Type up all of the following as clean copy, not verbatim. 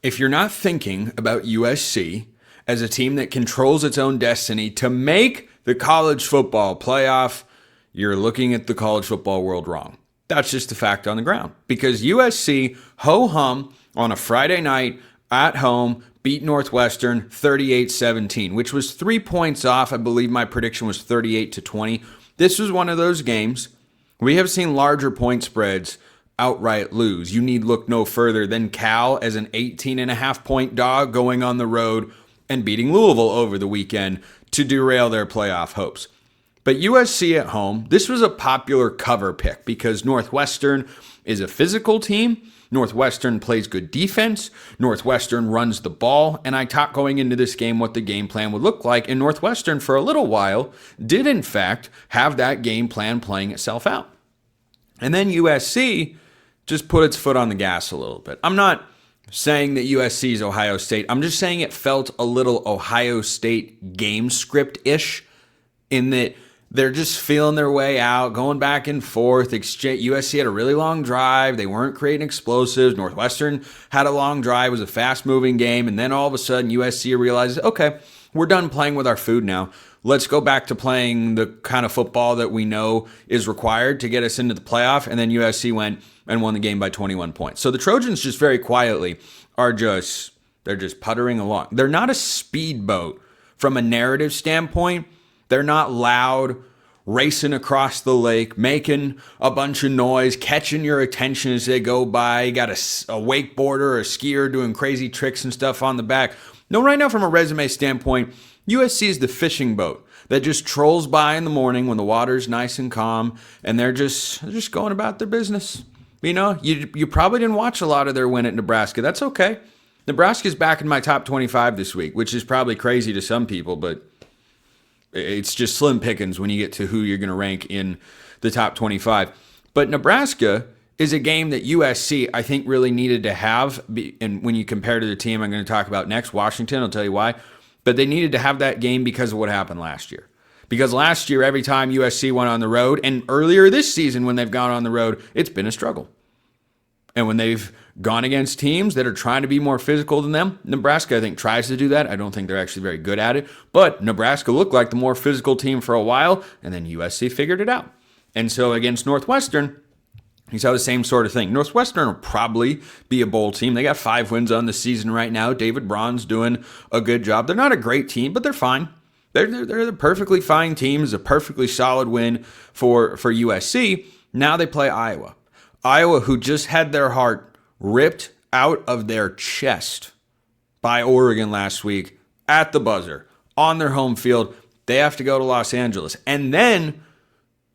if you're not thinking about USC as a team that controls its own destiny to make the college football playoff, you're looking at the college football world wrong. That's just a fact on the ground. Because USC, ho-hum, on a Friday night at home, beat Northwestern 38-17, which was 3 points off. I believe my prediction was 38-20. This was one of those games. We have seen larger point spreads outright lose. You need look no further than Cal as an 18.5-point dog going on the road and beating Louisville over the weekend to derail their playoff hopes. But USC at home, this was a popular cover pick because Northwestern is a physical team. Northwestern plays good defense. Northwestern runs the ball. And I talked going into this game what the game plan would look like. And Northwestern, for a little while, did in fact have that game plan playing itself out. And then USC just put its foot on the gas a little bit. I'm not saying that USC is Ohio State. I'm just saying it felt a little Ohio State game script-ish in that they're just feeling their way out, going back and forth. USC had a really long drive. They weren't creating explosives. Northwestern had a long drive. It was a fast-moving game. And then all of a sudden, USC realizes, okay, we're done playing with our food now. Let's go back to playing the kind of football that we know is required to get us into the playoff. And then USC went and won the game by 21 points. So the Trojans just very quietly they're just puttering along. They're not a speedboat from a narrative standpoint. They're not loud, racing across the lake, making a bunch of noise, catching your attention as they go by. You got a wakeboarder or a skier doing crazy tricks and stuff on the back. No, right now from a resume standpoint, USC is the fishing boat that just trolls by in the morning when the water's nice and calm, and they're just going about their business. You know, you probably didn't watch a lot of their win at Nebraska. That's okay. Nebraska's back in my top 25 this week, which is probably crazy to some people, but it's just slim pickings when you get to who you're going to rank in the top 25. But Nebraska is a game that USC, I think, really needed to have. And when you compare to the team I'm going to talk about next, Washington, I'll tell you why. But they needed to have that game because of what happened last year. Because last year, every time USC went on the road, and earlier this season when they've gone on the road, it's been a struggle. And when they've gone against teams that are trying to be more physical than them, Nebraska, I think, tries to do that. I don't think they're actually very good at it. But Nebraska looked like the more physical team for a while, and then USC figured it out. And so against Northwestern, you saw the same sort of thing. Northwestern will probably be a bowl team. They got 5 wins on the season right now. David Braun's doing a good job. They're not a great team, but they're fine. They're a perfectly fine team. It's a perfectly solid win for USC. Now they play Iowa. Iowa, who just had their heart ripped out of their chest by Oregon last week at the buzzer on their home field. They have to go to Los Angeles. And then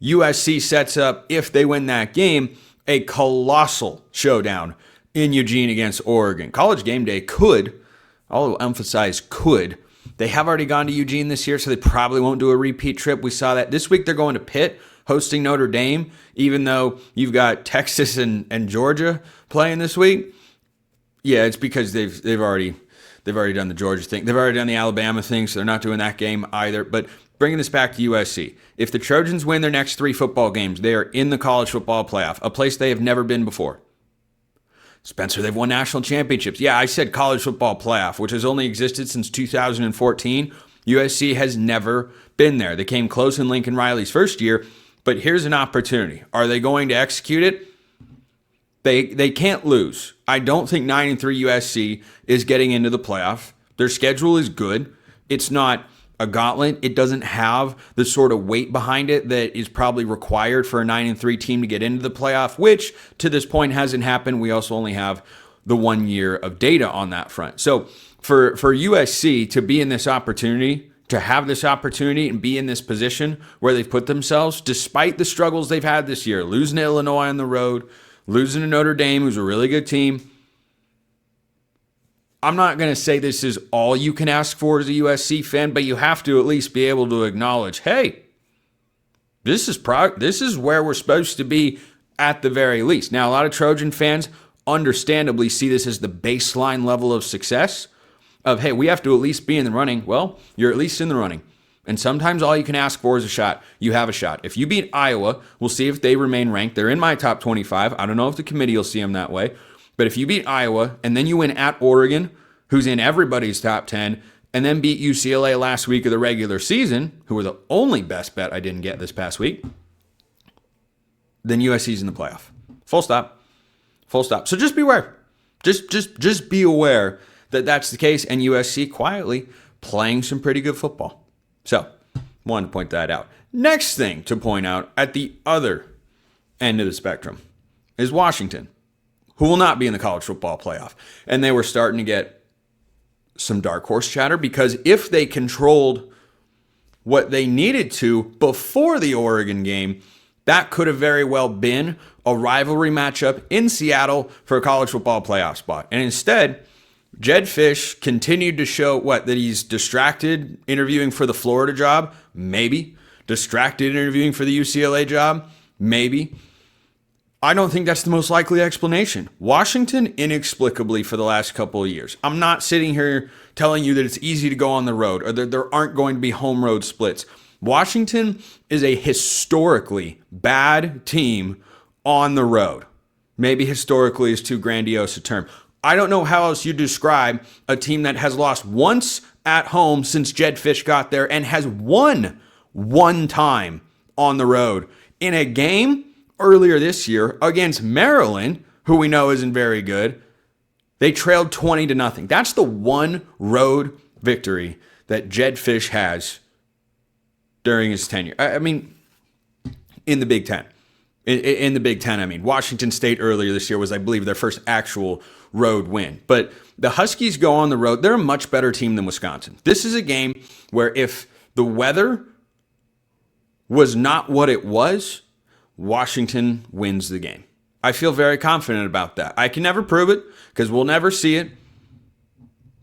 USC sets up, if they win that game, a colossal showdown in Eugene against Oregon. College Game Day could, I'll emphasize could. They have already gone to Eugene this year, so they probably won't do a repeat trip. We saw that. This week they're going to Pitt, hosting Notre Dame, even though you've got Texas and Georgia playing this week. Yeah, it's because they've already done the Georgia thing. They've already done the Alabama thing, so they're not doing that game either. But bringing this back to USC, if the Trojans win their next 3 football games, they are in the college football playoff, a place they have never been before. Spencer, they've won national championships. Yeah, I said college football playoff, which has only existed since 2014. USC has never been there. They came close in Lincoln Riley's first year, but here's an opportunity. Are they going to execute it? They can't lose. I don't think 9-3 USC is getting into the playoff. Their schedule is good. It's not a gauntlet. It doesn't have the sort of weight behind it that is probably required for a 9-3 team to get into the playoff, which to this point hasn't happened. We also only have the 1 year of data on that front. So for USC to be in this opportunity, to have this opportunity and be in this position where they've put themselves, despite the struggles they've had this year, losing to Illinois on the road, losing to Notre Dame, who's a really good team, I'm not going to say this is all you can ask for as a USC fan, but you have to at least be able to acknowledge, hey, this is where we're supposed to be at the very least. Now, a lot of Trojan fans understandably see this as the baseline level of success of, hey, we have to at least be in the running. Well, you're at least in the running. And sometimes all you can ask for is a shot. You have a shot. If you beat Iowa, we'll see if they remain ranked. They're in my top 25. I don't know if the committee will see them that way. But if you beat Iowa and then you win at Oregon, who's in everybody's top 10, and then beat UCLA last week of the regular season, who were the only best bet I didn't get this past week, then USC's in the playoff. Full stop. Full stop. So just beware. Just be aware that that's the case, and USC quietly playing some pretty good football. So, wanted to point that out. Next thing to point out at the other end of the spectrum is Washington, who will not be in the college football playoff. And they were starting to get some dark horse chatter because if they controlled what they needed to before the Oregon game, that could have very well been a rivalry matchup in Seattle for a college football playoff spot. And instead, Jedd Fisch continued to show that he's distracted interviewing for the Florida job? Maybe. Distracted interviewing for the UCLA job? Maybe. I don't think that's the most likely explanation. Washington, inexplicably for the last couple of years. I'm not sitting here telling you that it's easy to go on the road or that there aren't going to be home road splits. Washington is a historically bad team on the road. Maybe historically is too grandiose a term. I don't know how else you describe a team that has lost once at home since Jedd Fisch got there and has won one time on the road in a game earlier this year against Maryland, who we know isn't very good. They trailed 20-0. That's the one road victory that Jedd Fisch has during his tenure. I mean, in the Big Ten. In the Big Ten, I mean, Washington State earlier this year was, I believe, their first actual road win. But the Huskies go on the road. They're a much better team than Wisconsin. This is a game where if the weather was not what it was, Washington wins the game. I feel very confident about that. I can never prove it because we'll never see it.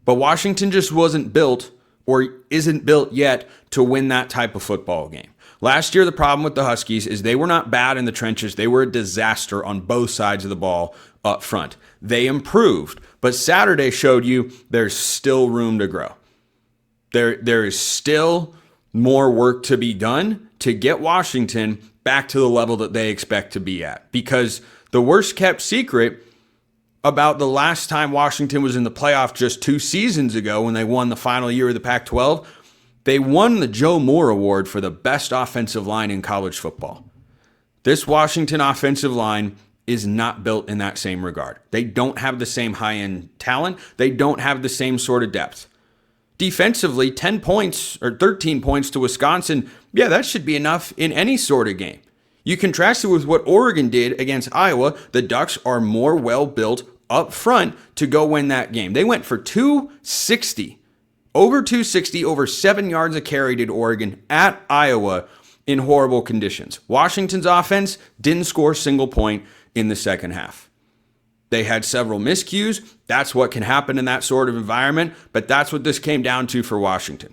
But Washington just wasn't built or isn't built yet to win that type of football game. Last year, the problem with the Huskies is they were not bad in the trenches. They were a disaster on both sides of the ball up front. They improved, but Saturday showed you there's still room to grow. There is still more work to be done to get Washington back to the level that they expect to be at. Because the worst kept secret about the last time Washington was in the playoff just 2 seasons ago when they won the final year of the Pac-12, they won the Joe Moore Award for the best offensive line in college football. This Washington offensive line is not built in that same regard. They don't have the same high-end talent. They don't have the same sort of depth. Defensively, 10 points or 13 points to Wisconsin, yeah, that should be enough in any sort of game. You contrast it with what Oregon did against Iowa. The Ducks are more well-built up front to go win that game. They went for 260, over 260, over 7 yards a carry did Oregon at Iowa in horrible conditions. Washington's offense didn't score a single point in the second half. They had several miscues. That's what can happen in that sort of environment, but that's what this came down to for Washington.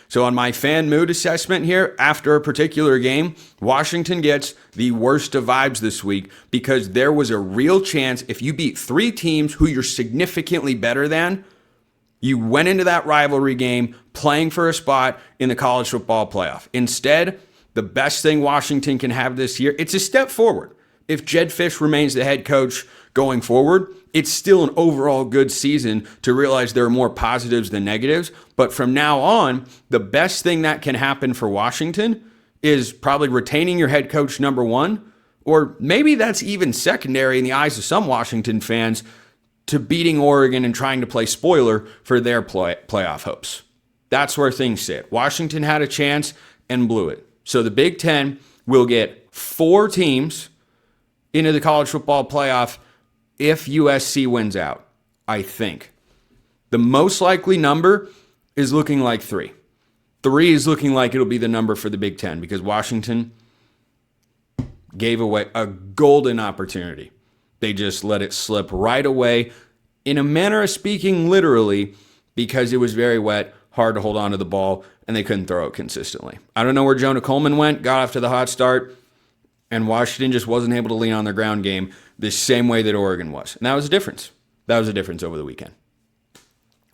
So on my fan mood assessment here, after a particular game, Washington gets the worst of vibes this week because there was a real chance if you beat 3 teams who you're significantly better than, you went into that rivalry game playing for a spot in the college football playoff. Instead, the best thing Washington can have this year, it's a step forward. If Jedd Fisch remains the head coach going forward, it's still an overall good season to realize there are more positives than negatives. But from now on, the best thing that can happen for Washington is probably retaining your head coach number 1, or maybe that's even secondary in the eyes of some Washington fans, to beating Oregon and trying to play spoiler for their playoff hopes. That's where things sit. Washington had a chance and blew it. So the Big Ten will get 4 teams into the college football playoff if USC wins out, I think. The most likely number is looking like 3. 3 is looking like it'll be the number for the Big Ten because Washington gave away a golden opportunity. They just let it slip right away, in a manner of speaking, literally, because it was very wet, hard to hold on to the ball, and they couldn't throw it consistently. I don't know where Jonah Coleman went, got off to the hot start, and Washington just wasn't able to lean on their ground game the same way that Oregon was. And that was a difference. That was a difference over the weekend.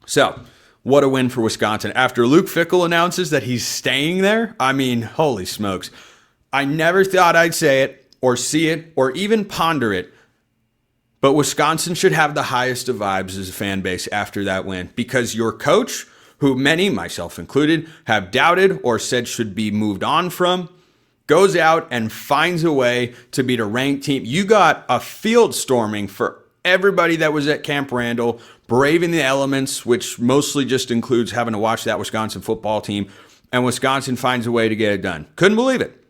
So, what a win for Wisconsin. After Luke Fickell announces that he's staying there, I mean, holy smokes. I never thought I'd say it or see it or even ponder it, But Wisconsin should have the highest of vibes as a fan base after that win, because your coach, who many, myself included, have doubted or said should be moved on from, goes out and finds a way to beat a ranked team. You got a field storming for everybody that was at Camp Randall, braving the elements, which mostly just includes having to watch that Wisconsin football team, and Wisconsin finds a way to get it done. Couldn't believe it.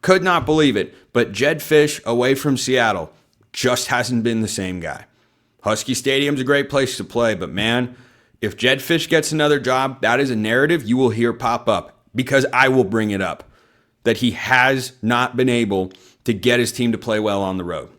Could not believe it. But Jedd Fisch, away from Seattle, just hasn't been the same guy. Husky Stadium's a great place to play, but man, if Jedd Fisch gets another job, that is a narrative you will hear pop up, because I will bring it up, that he has not been able to get his team to play well on the road.